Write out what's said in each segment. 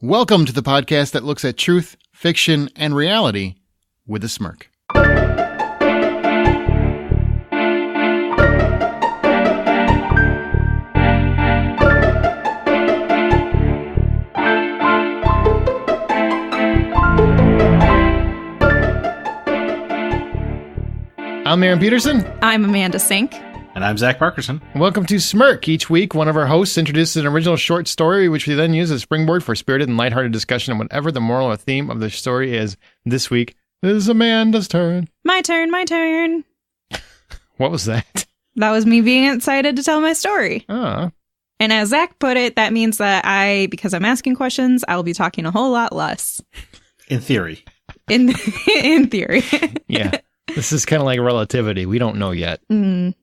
Welcome to the podcast that looks at truth, fiction, and reality with a smirk. I'm Aaron Peterson. I'm Amanda Sink. And I'm Zach Parkerson. Welcome to Smirk. Each week, one of our hosts introduces an original short story, which we then use as a springboard for spirited and lighthearted discussion on whatever the moral or theme of the story is. This week, this is Amanda's turn. My turn. What was that? That was me being excited to tell my story. Oh. And as Zach put it, that means that because I'm asking questions, I will be talking a whole lot less. In theory. In theory. Yeah. This is kind of like relativity. We don't know yet.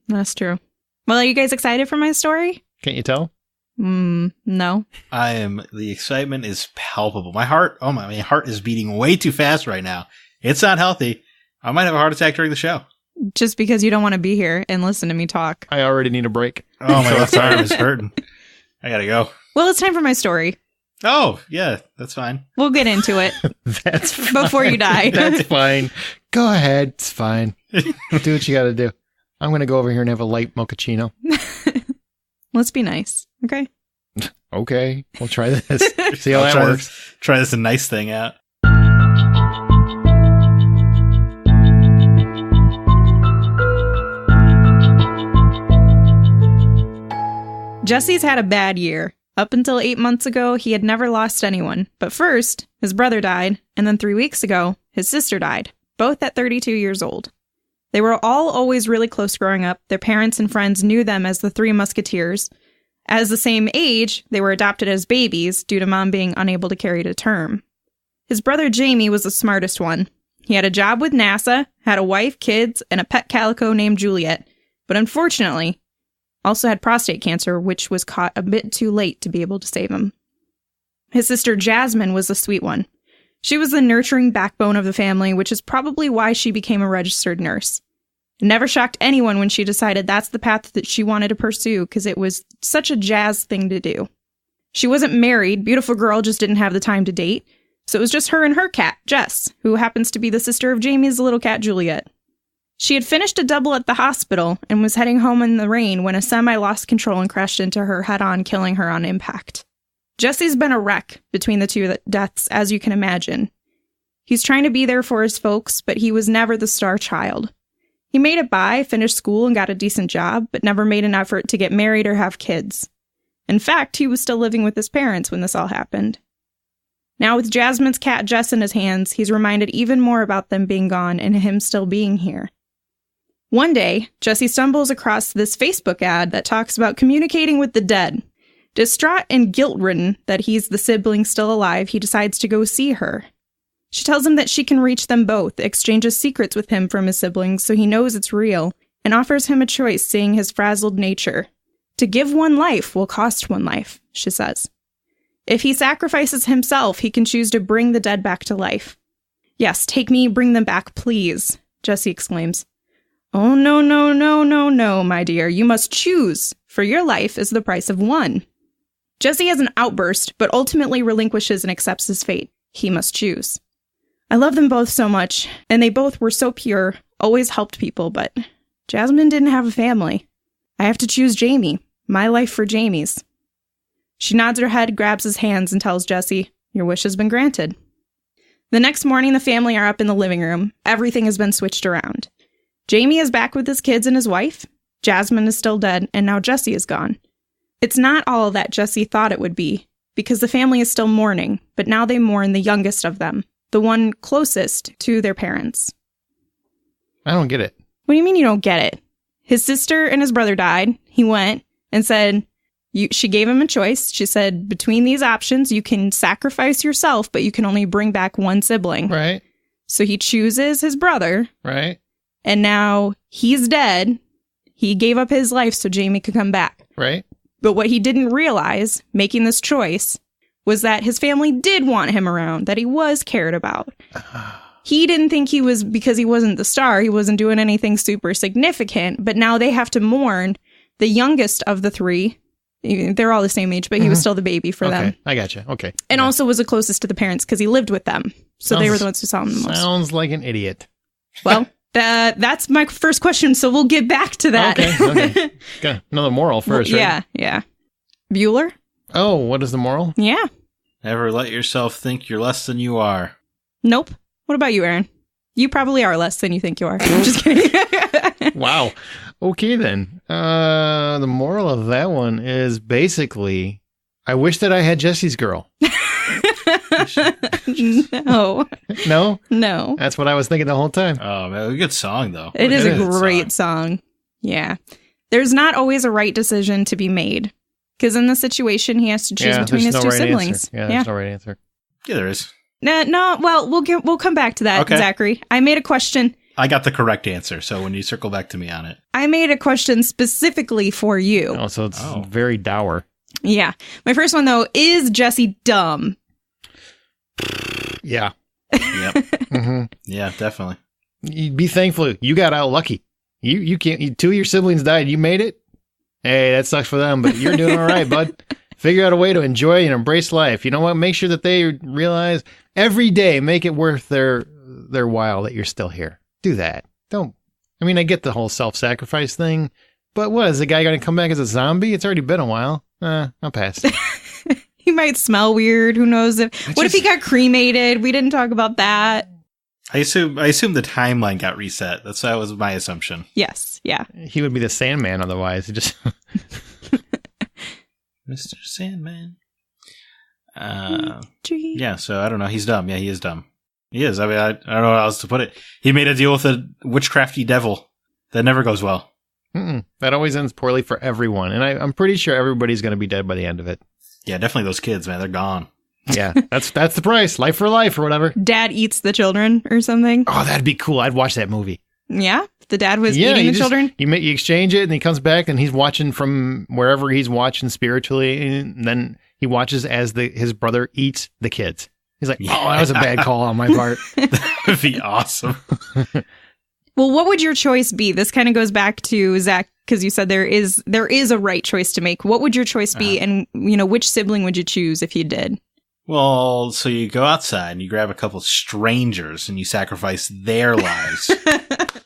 That's true. Well, are you guys excited for my story? Can't you tell? No. The excitement is palpable. My heart is beating way too fast right now. It's not healthy. I might have a heart attack during the show. Just because you don't want to be here and listen to me talk. I already need a break. Oh, my left arm is hurting. I gotta go. Well, it's time for my story. Oh, yeah, that's fine. We'll get into it. That's fine. Before you die. That's fine. Go ahead. It's fine. Do what you got to do. I'm going to go over here and have a light mochaccino. Let's be nice. Okay. Okay. We'll try this. See how that works. Try this nice thing out. Jesse's had a bad year. Up until 8 months ago, he had never lost anyone. But first, his brother died, and then 3 weeks ago, his sister died, both at 32 years old. They were all always really close growing up. Their parents and friends knew them as the Three Musketeers. As the same age, they were adopted as babies due to mom being unable to carry to term. His brother Jamie was the smartest one. He had a job with NASA, had a wife, kids, and a pet calico named Juliet. But unfortunately, also had prostate cancer, which was caught a bit too late to be able to save him. His sister Jasmine was the sweet one. She was the nurturing backbone of the family, which is probably why she became a registered nurse. It never shocked anyone when she decided that's the path that she wanted to pursue, because it was such a jazz thing to do. She wasn't married, beautiful girl just didn't have the time to date, so it was just her and her cat, Jess, who happens to be the sister of Jamie's little cat, Juliet. She had finished a double at the hospital and was heading home in the rain when a semi lost control and crashed into her head-on, killing her on impact. Jesse's been a wreck between the two deaths, as you can imagine. He's trying to be there for his folks, but he was never the star child. He made it by, finished school, and got a decent job, but never made an effort to get married or have kids. In fact, he was still living with his parents when this all happened. Now with Jasmine's cat Jess in his hands, he's reminded even more about them being gone and him still being here. One day, Jesse stumbles across this Facebook ad that talks about communicating with the dead. Distraught and guilt-ridden that he's the sibling still alive, he decides to go see her. She tells him that she can reach them both, exchanges secrets with him from his siblings so he knows it's real, and offers him a choice seeing his frazzled nature. To give one life will cost one life, she says. If he sacrifices himself, he can choose to bring the dead back to life. Yes, take me, bring them back, please, Jesse exclaims. Oh, no, my dear. You must choose, for your life is the price of one. Jesse has an outburst, but ultimately relinquishes and accepts his fate. He must choose. I love them both so much, and they both were so pure, always helped people, but Jasmine didn't have a family. I have to choose Jamie. My life for Jamie's. She nods her head, grabs his hands, and tells Jesse, your wish has been granted. The next morning, the family are up in the living room. Everything has been switched around. Jamie is back with his kids and his wife. Jasmine is still dead, and now Jesse is gone. It's not all that Jesse thought it would be, because the family is still mourning, but now they mourn the youngest of them, the one closest to their parents. I don't get it. What do you mean you don't get it? His sister and his brother died. He went and said, she gave him a choice. She said, between these options, you can sacrifice yourself, but you can only bring back one sibling. Right. So he chooses his brother. Right. And now he's dead. He gave up his life so Jamie could come back. Right. But what he didn't realize, making this choice, was that his family did want him around, that he was cared about. He didn't think he was, because he wasn't the star, he wasn't doing anything super significant, but now they have to mourn the youngest of the three They're all the same age, but he was still the baby for them. I gotcha. Okay. And also was the closest to the parents because he lived with them. So they were the ones who saw him the most. Sounds like an idiot. Well, that's my first question, so we'll get back to that. Okay. Got another moral first, right? Yeah. Bueller? Oh, what is the moral? Yeah. Never let yourself think you're less than you are. Nope. What about you, Aaron? You probably are less than you think you are. I'm just kidding. Wow. Okay, then. The moral of that one is basically, I wish that I had Jesse's girl. No. No? No. That's what I was thinking the whole time. Oh, man, a good song, though. It is a great song. Yeah. There's not always a right decision to be made. Because in this situation, he has to choose between his two siblings. Yeah, there's no right answer. Yeah, there is. No, well, we'll come back to that, Zachary. I made a question. I got the correct answer, so when you circle back to me on it. I made a question specifically for you. Oh, so it's very dour. Yeah. My first one, though, is Jesse dumb? Yeah. Yep. Mm-hmm. Yeah, definitely. You be thankful you got out lucky. You can't. Two of your siblings died. You made it. Hey, that sucks for them, but you're doing all right, bud. Figure out a way to enjoy and embrace life. You know what? Make sure that they realize every day, make it worth their while that you're still here. Do that. Don't. I mean, I get the whole self-sacrifice thing, but what, is the guy going to come back as a zombie? It's already been a while. I'll pass. He might smell weird. Who knows? What if he got cremated? We didn't talk about that. I assume the timeline got reset. That was my assumption. Yes. Yeah. He would be the Sandman otherwise. He just Mr. Sandman. Yeah, so I don't know. He's dumb. Yeah, he is dumb. He is. I mean, I don't know how else to put it. He made a deal with a witchcrafty devil. That never goes well. That always ends poorly for everyone. And I'm pretty sure everybody's going to be dead by the end of it. Yeah, definitely those kids, man. They're gone. Yeah, that's the price. Life for life or whatever. Dad eats the children or something. Oh, that'd be cool. I'd watch that movie. Yeah? The dad was eating the children? You exchange it, and he comes back, and he's watching from wherever he's watching spiritually, and then he watches as his brother eats the kids. He's like, oh, that was a bad call on my part. That'd be awesome. Well, what would your choice be? This kind of goes back to Zach, because you said there is a right choice to make. What would your choice be, and which sibling would you choose if you did? Well, so you go outside and you grab a couple strangers and you sacrifice their lives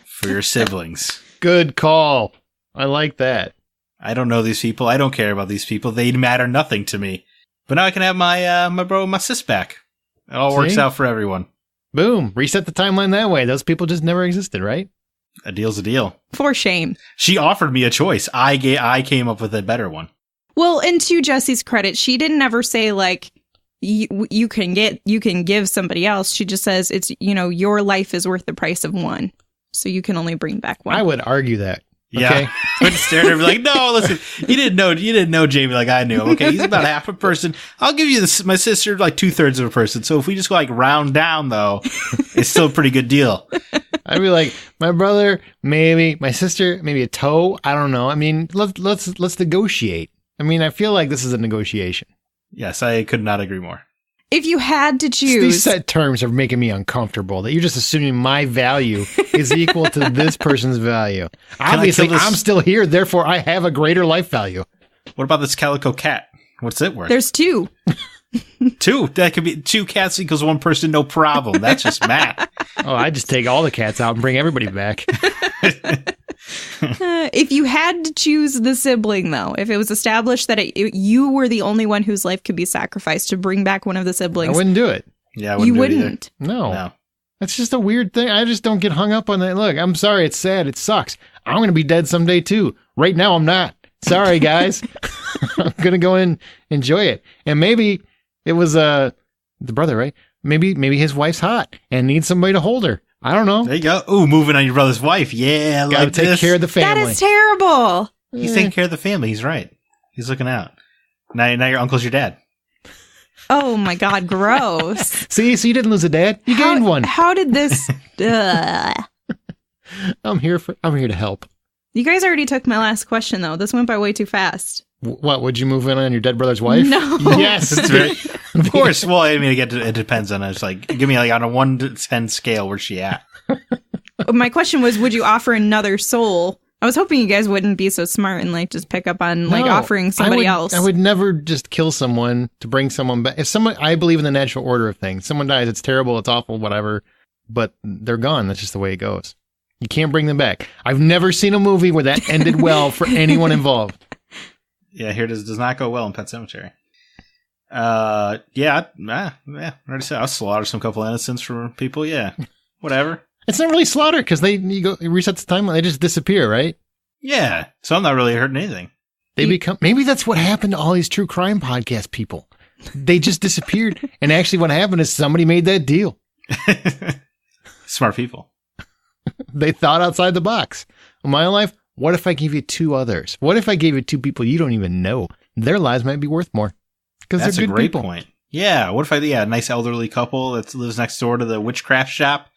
for your siblings. Good call. I like that. I don't know these people. I don't care about these people. They matter nothing to me. But now I can have my sis back. It all works out for everyone. Boom. Reset the timeline that way. Those people just never existed, right? A deal's a deal. For shame. She offered me a choice. I came up with a better one. Well, and to Jessie's credit, she didn't ever say, like, you can give somebody else. She just says it's, your life is worth the price of one. So you can only bring back one. I would argue that. Yeah. Okay? I would stare at her and be like, no, listen, you didn't know Jamie like I knew him. Okay. He's about half a person. I'll give you my sister like 2/3 of a person. So if we just go like round down though, it's still a pretty good deal. I'd be like, my brother, maybe my sister, maybe a toe. I don't know. I mean, let's negotiate. I mean, I feel like this is a negotiation. Yes, I could not agree more. If you had to choose... These set terms are making me uncomfortable. That you're just assuming my value is equal to this person's value. Obviously, I'm still here, therefore I have a greater life value. What about this calico cat? What's it worth? There's two. Two? That could be 2 cats equals 1 person, no problem. That's just math. Oh, I just take all the cats out and bring everybody back. If you had to choose the sibling, though, if it was established that you were the only one whose life could be sacrificed to bring back one of the siblings, I wouldn't do it. Yeah, you wouldn't. No. That's just a weird thing. I just don't get hung up on that. Look, I'm sorry. It's sad. It sucks. I'm going to be dead someday, too. Right now, I'm not. Sorry, guys. I'm going to go and enjoy it. And maybe it was the brother, right? Maybe his wife's hot and needs somebody to hold her. I don't know. There you go. Ooh, moving on your brother's wife. Yeah, gotta take care of the family. That is terrible. He's taking care of the family. He's right. He's looking out. Now your uncle's your dad. Oh my God, gross. See, so you didn't lose a dad. You gained one. How did this? I'm here to help. You guys already took my last question, though. This went by way too fast. What, would you move in on your dead brother's wife? No. Yes. That's right. Of course. Well, I mean, it depends on it. It's like, give me like on a 1 to 10 scale, where's she at? My question was, would you offer another soul I was hoping you guys wouldn't be so smart and like just pick up on like No, offering somebody else. I would never just kill someone to bring someone back. If someone, I believe in the natural order of things. Someone dies, it's terrible, it's awful, whatever, but they're gone. That's just the way it goes. You can't bring them back. I've never seen a movie where that ended well for anyone involved. Yeah, here does not go well in Pet Sematary. I already said I'll slaughter some couple innocents for people. Yeah, whatever. It's not really slaughter because you reset the timeline. They just disappear, right? Yeah, so I'm not really hurting anything. They become, maybe that's what happened to all these true crime podcast people. They just disappeared. And actually what happened is somebody made that deal. Smart people. They thought outside the box. In my life, what if I gave you 2 others? What if I gave you 2 people you don't even know? Their lives might be worth more. Because That's they're a good great people. point. Yeah, what if a nice elderly couple that lives next door to the witchcraft shop?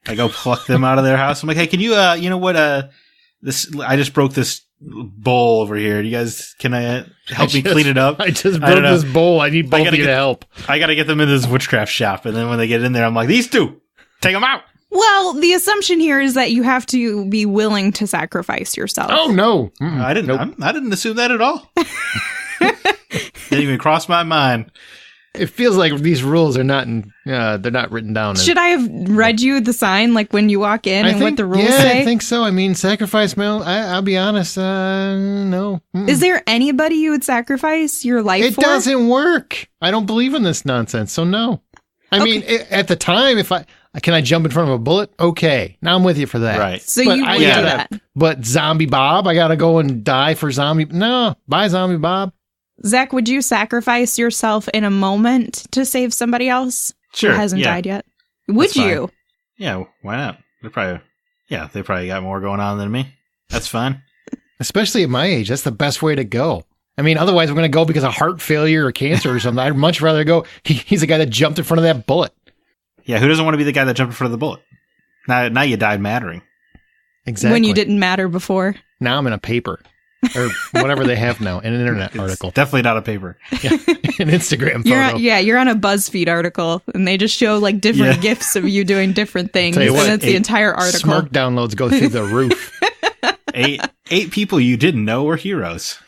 I go pluck them out of their house. I'm like, hey, can you, you know what, I just broke this bowl over here. You guys, can I help me clean it up? I just broke this bowl. I need both of you to help. I got to get them into this witchcraft shop. And then when they get in there, I'm like, these 2, take them out. Well, the assumption here is that you have to be willing to sacrifice yourself. Oh, no. I didn't assume that at all. Didn't even cross my mind. It feels like these rules are not they're not written down. Should I have read you the sign, like when you walk in what the rules say? I think so. I mean, sacrifice I'll be honest, no. Is there anybody you would sacrifice your life for? It doesn't work. I don't believe in this nonsense, so no. I mean, at the time, can I jump in front of a bullet? Okay. Now I'm with you for that. Right. So you would do that. But Zombie Bob, I got to go and die for Zombie. No, bye Zombie Bob. Zach, would you sacrifice yourself in a moment to save somebody else Sure, who hasn't died yet? Would That's you? fine. Yeah, why not? They probably got more going on than me. That's fine. Especially at my age, that's the best way to go. I mean, otherwise we're going to go because of heart failure or cancer or something. I'd much rather go. He's the guy that jumped in front of that bullet. Yeah, who doesn't want to be the guy that jumped in front of the bullet? Now you died mattering. Exactly. When you didn't matter before. Now I'm in a paper. Or whatever they have now, an internet article. Definitely not a paper. Yeah, an Instagram photo. You're on a BuzzFeed article, and they just show like different GIFs of you doing different things, and it's the entire article. Smirk downloads go through the roof. eight people you didn't know were heroes.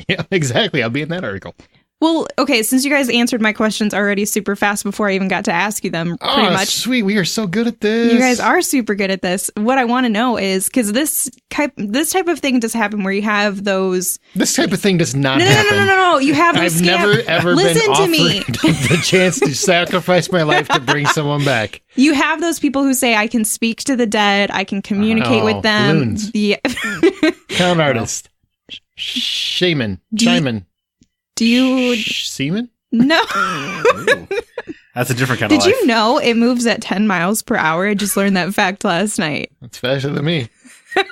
Yeah, exactly. I'll be in that article. Well, okay, since you guys answered my questions already super fast before I even got to ask you them, pretty much. Sweet. We are so good at this. You guys are super good at this. What I want to know is, because this type of thing does happen where you have those... This type of thing does not happen. No. You have those I've never, ever Listen been to offered me. the chance to sacrifice my life to bring someone back. You have those people who say, I can speak to the dead, I can communicate with them. Loons. Yeah. Con artist. Shaman. Do you... Seaman? No. Ooh, that's a different kind of life. Did you know it moves at 10 miles per hour? I just learned that fact last night. That's faster than me. But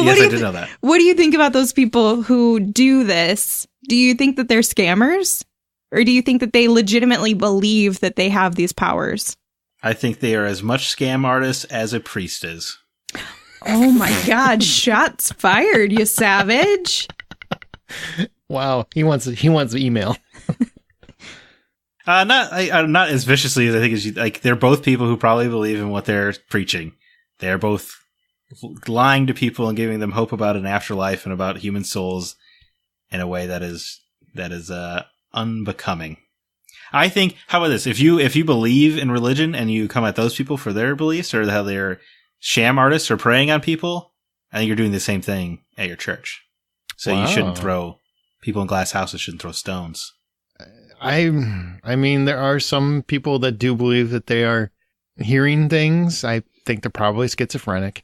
yes, I did know that. What do you think about those people who do this? Do you think that they're scammers? Or do you think that they legitimately believe that they have these powers? I think they are as much scam artists as a priest is. Oh my God, shots fired, you savage. Wow, he wants the email. Not as viciously as I think as you like. They're both people who probably believe in what they're preaching. They're both lying to people and giving them hope about an afterlife and about human souls in a way that is unbecoming. I think. How about this? If you believe in religion and you come at those people for their beliefs or how they're sham artists or preying on people, I think you're doing the same thing at your church. So You shouldn't throw people in glass houses. Shouldn't throw stones. I mean, there are some people that do believe that they are hearing things. I think they're probably schizophrenic.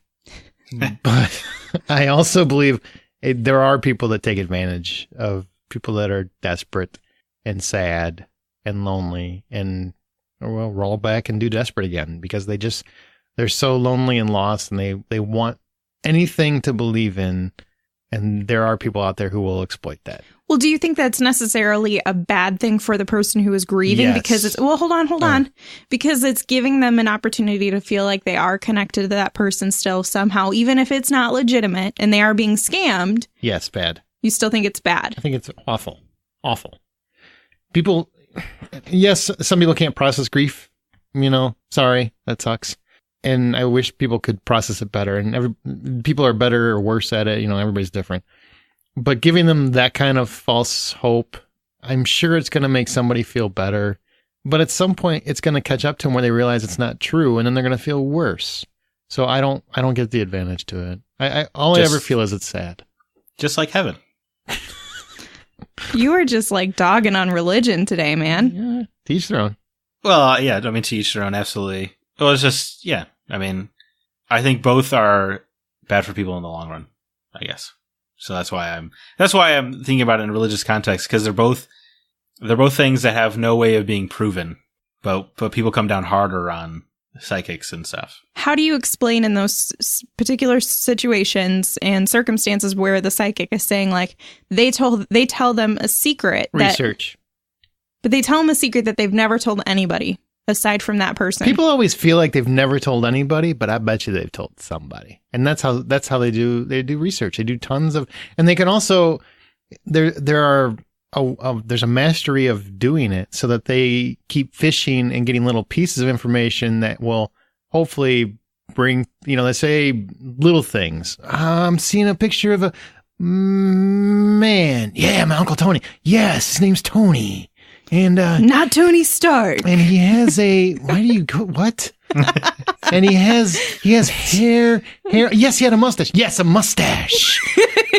But I also believe there are people that take advantage of people that are desperate and sad and lonely and roll back and do desperate again because they're so lonely and lost and they want anything to believe in. And there are people out there who will exploit that. Well, do you think that's necessarily a bad thing for the person who is grieving? Yes. Because it's, hold on. Because it's giving them an opportunity to feel like they are connected to that person still somehow, even if it's not legitimate and they are being scammed. Yes, bad. You still think it's bad? I think it's awful. Awful. People, yes, some people can't process grief. Sorry, that sucks. and I wish people could process it better. And people are better or worse at it. You know, everybody's different. But giving them that kind of false hope, I'm sure it's going to make somebody feel better. But at some point, it's going to catch up to them where they realize it's not true, and then they're going to feel worse. So I don't get the advantage to it. I ever feel is it's sad. Just like heaven. You were just like dogging on religion today, man. Yeah, to each their own. Well, yeah, I mean, to each their own, absolutely. Well, it's just, yeah, I mean, I think both are bad for people in the long run, I guess. So that's why I'm thinking about it in a religious context, because they're both things that have no way of being proven, but people come down harder on psychics and stuff. How do you explain in those particular situations and circumstances where the psychic is saying, like, they tell them a secret? Research. But they tell them a secret that they've never told anybody aside from that person. People always feel like they've never told anybody, but I bet you they've told somebody. And that's how they do research. They do tons of, and they can also, there's a mastery of doing it so that they keep fishing and getting little pieces of information that will hopefully bring, let's say little things. I'm seeing a picture of a man. Yeah, my Uncle Tony. Yes, his name's Tony. And not Tony Stark. And he has a why do you go what? And he has hair. Yes, he had a mustache. Yes, a mustache.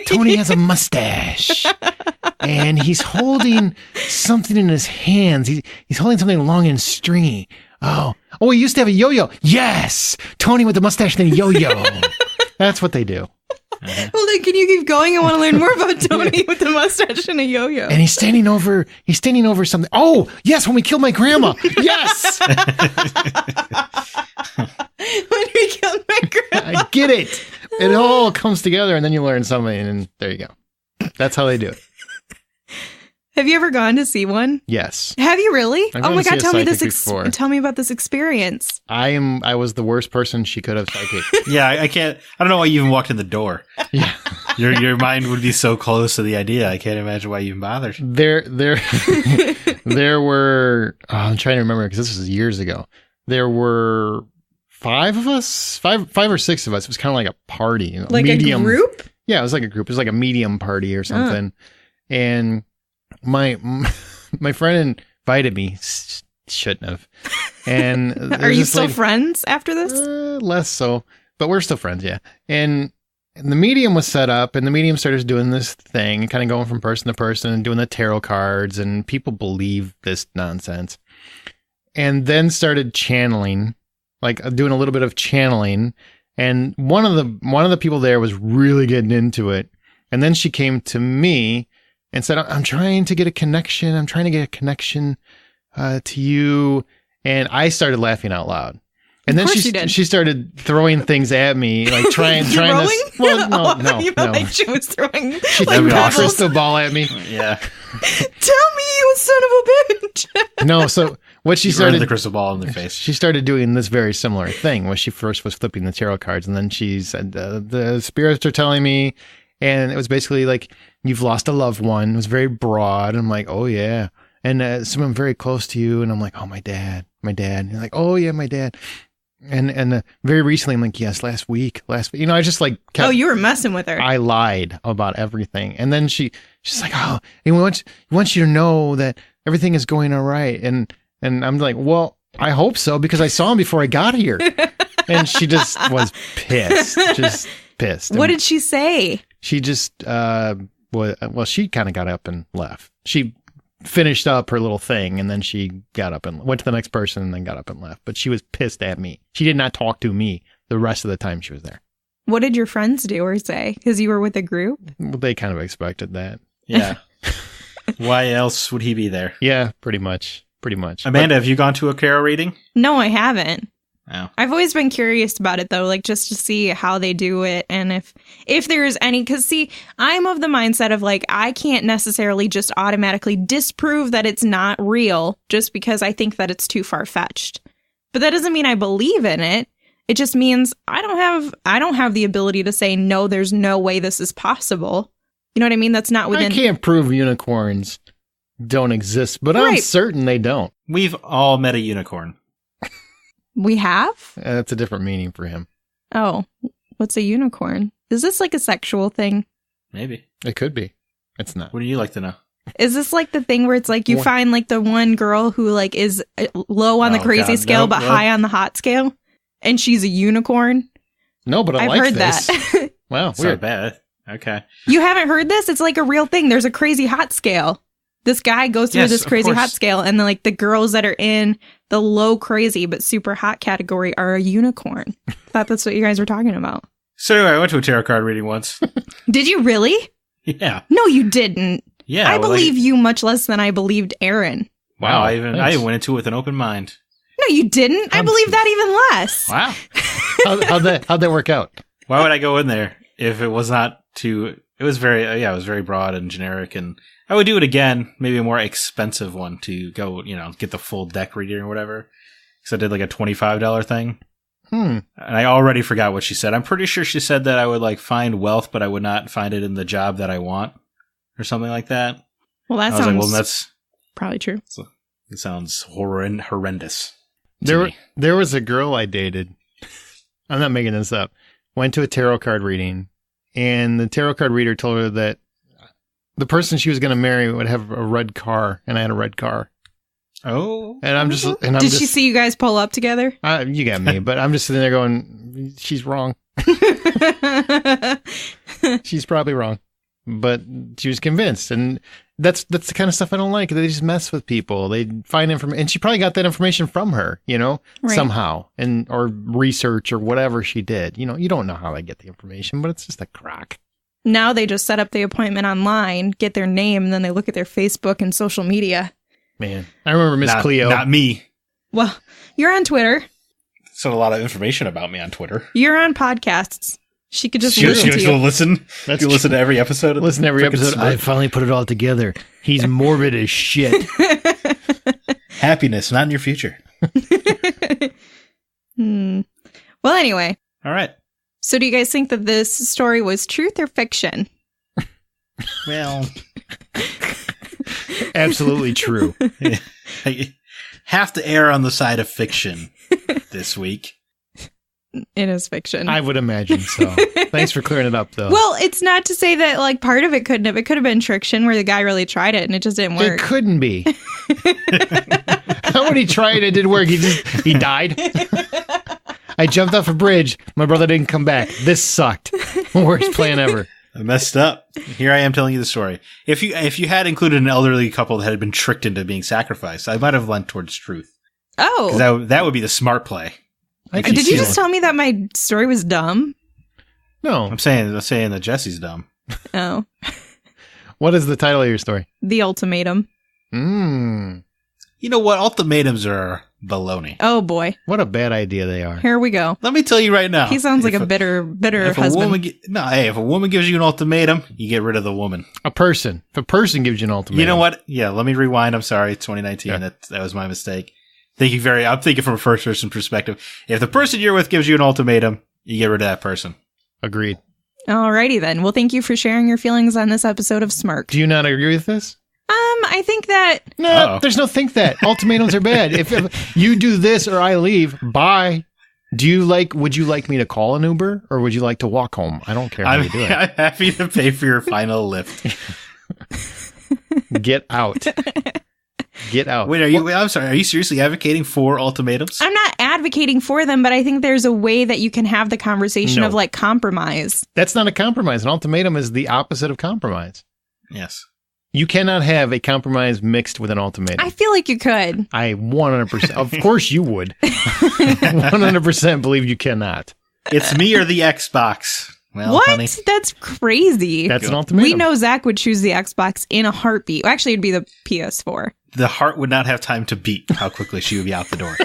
Tony has a mustache. And he's holding something in his hands. He's holding something long and stringy. Oh, he used to have a yo-yo. Yes, Tony with the mustache and a yo-yo. That's what they do. Well, then can you keep going? I want to learn more about Tony with the mustache and a yo-yo. And he's standing over something. Oh, yes, when we killed my grandma. Yes. When we killed my grandma. I get it. It all comes together, and then you learn something, and there you go. That's how they do it. Have you ever gone to see one? Yes. Have you really? Oh my God, tell me tell me about this experience. I was the worst person she could have psychic. Yeah, I can't. I don't know why you even walked in the door. Yeah. Your mind would be so close to the idea. I can't imagine why you even bothered. There were, I'm trying to remember because this was years ago. There were five or six of us. It was kind of like a party. Like medium, a group? Yeah, it was like a group. It was like a medium party or something. And my friend invited me. Shouldn't have. And are you still friends after this? Less so, but we're still friends. Yeah. And the medium was set up, and the medium started doing this thing and kind of going from person to person and doing the tarot cards, and people believe this nonsense. And then started channeling, like doing a little bit of channeling. And one of the people there was really getting into it. And then she came to me and said, I'm trying to get a connection. I'm trying to get a connection to you. And I started laughing out loud. And then she started throwing things at me, like trying to. Well, no. Like she was throwing she threw a crystal ball at me. Yeah. Tell me, you son of a bitch. No, so what she started, the crystal ball in the face. She started doing this very similar thing when she first was flipping the tarot cards, and then she said, "The spirits are telling me," and it was basically like, "You've lost a loved one." It was very broad. I'm like, "Oh yeah," and someone very close to you, and I'm like, "Oh, my dad." And you're like, "Oh yeah, my dad." And very recently, I'm like, yes, last week, I just like kept, oh, you were messing with her. I lied about everything. And then she's like, oh, and we want you to know that everything is going all right. And I'm like, well, I hope so, because I saw him before I got here. And she just was pissed. What did she say? She just, she kind of got up and left. She finished up her little thing, and then she got up and went to the next person and then got up and left. But she was pissed at me. She did not talk to me the rest of the time she was there. What did your friends do or say? Because you were with a group? Well, they kind of expected that. Yeah. Why else would he be there? Yeah, pretty much. Amanda, have you gone to a tarot reading? No, I haven't. Oh. I've always been curious about it, though, like just to see how they do it, and if there is any, because see, I'm of the mindset of like, I can't necessarily just automatically disprove that it's not real just because I think that it's too far-fetched. But that doesn't mean I believe in it. It just means I don't have the ability to say, no, there's no way this is possible. You know what I mean? That's not within. I can't prove unicorns don't exist, but right. I'm certain they don't. We've all met a unicorn. We have? That's a different meaning for him. Oh, what's a unicorn? Is this like a sexual thing? Maybe. It could be. It's not. What do you like to know? Is this like the thing where it's like you find like the one girl who like is low on the crazy scale but high on the hot scale, and she's a unicorn? No, but I've heard this. that. Wow, It's weird. not bad. Okay. You haven't heard this? It's like a real thing. There's a crazy hot scale. This guy goes through Yes, this of crazy hot course. scale, and then like the girls that are in the low crazy but super hot category are a unicorn. Thought that's what you guys were talking about. So anyway, I went to a tarot card reading once. Did you really? Yeah. No, you didn't. Yeah. I well, believe you much less than I believed Aaron. Wow. I thanks. went into it with an open mind. No, you didn't. I believe that even less. Wow. How'd that work out? Why would I go in there if it was not too? It was very it was very broad and generic, and I would do it again, maybe a more expensive one to go, get the full deck reading or whatever. Because I did like a $25 thing, and I already forgot what she said. I'm pretty sure she said that I would like find wealth, but I would not find it in the job that I want, or something like that. Well, that I was sounds like, well, that's probably true. it sounds horrendous. There was a girl I dated. I'm not making this up. Went to a tarot card reading, and the tarot card reader told her that the person she was going to marry would have a red car, and I had a red car. Oh, And Did she see you guys pull up together? You got me, but I'm just sitting there going, she's wrong. She's probably wrong, but she was convinced, and that's the kind of stuff I don't like. They just mess with people. They find information, and she probably got that information from her, Right. somehow, or research or whatever she did. You don't know how they get the information, but it's just a crock. Now they just set up the appointment online, get their name, and then they look at their Facebook and social media. Man, I remember Miss Cleo. Not me. Well, you're on Twitter. Said a lot of information about me on Twitter. You're on podcasts. She could just She'll listen to you. listen. That's You listen to every episode. Listen to every Frickin' episode. Smirk. I finally put it all together. He's morbid as shit. Happiness, not in your future. Well, anyway. All right. So do you guys think that this story was truth or fiction? Well, Absolutely true. I have to err on the side of fiction this week. It is fiction. I would imagine so. Thanks for clearing it up, though. Well, it's not to say that like part of it couldn't have. It could have been fiction where the guy really tried it and it just didn't It work. couldn't be. How would he try it? It didn't work. He died. I jumped off a bridge. My brother didn't come back. This sucked. Worst plan ever. I messed up. Here I am telling you the story. If you had included an elderly couple that had been tricked into being sacrificed, I might have lent towards truth. Oh. 'Cause that would be the smart play. Did you just tell me that my story was dumb? No. I'm saying that Jesse's dumb. Oh. What is the title of your story? The Ultimatum. You know what? Ultimatums are baloney. Oh boy. What a bad idea they are. Here we go. Let me tell you right now. He sounds like a bitter if husband. if a woman gives you an ultimatum, you get rid of the woman. A person. If a person gives you an ultimatum. You know what? Yeah, let me rewind. I'm sorry. It's 2019. Yeah. That was my mistake. I'm thinking from a first person perspective. If the person you're with gives you an ultimatum, you get rid of that person. Agreed. Alrighty then. Well, thank you for sharing your feelings on this episode of Smirk. Do you not agree with this? I think that No, Uh-oh. there's no think that. Ultimatums are bad. If you do this or I leave, bye. Would you like me to call an Uber or would you like to walk home? I don't care how you do it. I'm happy to pay for your final lift. Get out. Get out. Wait, I'm sorry. Are you seriously advocating for ultimatums? I'm not advocating for them, but I think there's a way that you can have the conversation No. of like compromise. That's not a compromise. An ultimatum is the opposite of compromise. Yes. You cannot have a compromise mixed with an ultimatum. I feel like you could. I 100%. Of course you would. 100% believe you cannot. It's me or the Xbox. Well, What? honey. That's crazy. That's an ultimatum. We know Zach would choose the Xbox in a heartbeat. Actually, it'd be the PS4. The heart would not have time to beat how quickly she would be out the door.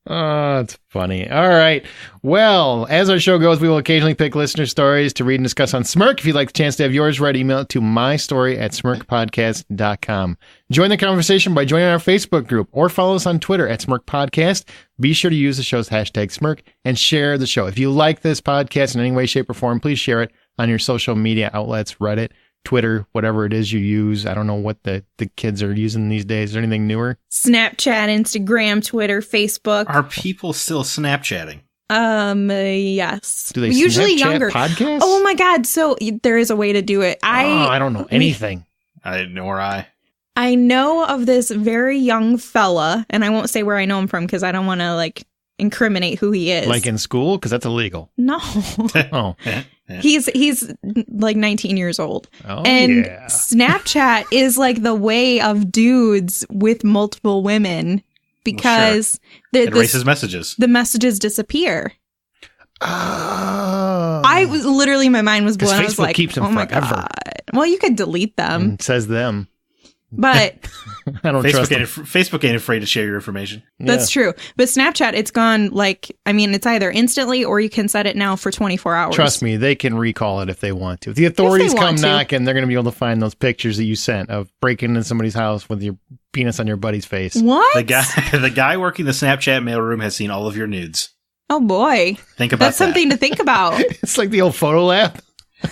Oh, it's funny. All right. Well, as our show goes, we will occasionally pick listener stories to read and discuss on Smirk. If you'd like the chance to have yours read, email it to mystory@smirkpodcast.com. Join the conversation by joining our Facebook group or follow us on Twitter @SmirkPodcast. Be sure to use the show's hashtag Smirk and share the show. If you like this podcast in any way, shape, or form, please share it on your social media outlets, Reddit, Twitter, whatever it is you use. I don't know what the kids are using these days. Is there anything newer? Snapchat, Instagram, Twitter, Facebook. Are people still Snapchatting? Yes. Do they usually Snapchat younger podcasts? Oh my God. So there is a way to do it. I don't know anything. I know of this very young fella, and I won't say where I know him from because I don't want to like incriminate who he is. Like in school? Because that's illegal. No. Oh. He's like 19 years old. Oh, and yeah. Snapchat is like the way of dudes with multiple women because it erases messages. The messages disappear. Oh. I was literally, my mind was blown. I was Facebook like, keeps them oh my forever. God. Well, you could delete them. It says them. But I don't trust them. Facebook ain't afraid to share your information. That's true. But Snapchat, it's gone like, I mean, it's either instantly or you can set it now for 24 hours. Trust me, they can recall it if they want to. If the authorities come knocking, they're going to be able to find those pictures that you sent of breaking into somebody's house with your penis on your buddy's face. What? The guy working the Snapchat mailroom has seen all of your nudes. Oh boy. Think about That's something to think about. It's like the old photo lab.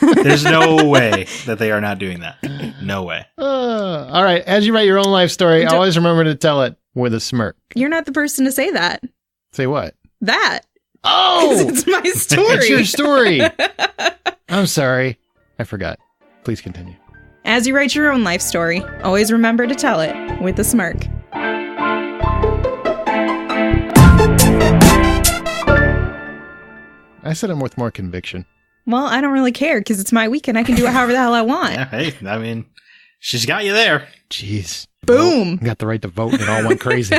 There's no way that they are not doing that. No way. All right. As you write your own life story, always remember to tell it with a smirk. You're not the person to say that. Say what? That. Oh! It's my story. It's your story. I'm sorry. I forgot. Please continue. As you write your own life story, always remember to tell it with a smirk. I said it with more conviction. Well, I don't really care because it's my weekend. I can do it however the hell I want. Yeah, hey, I mean, she's got you there. Jeez. Boom. Got the right to vote and it all went crazy.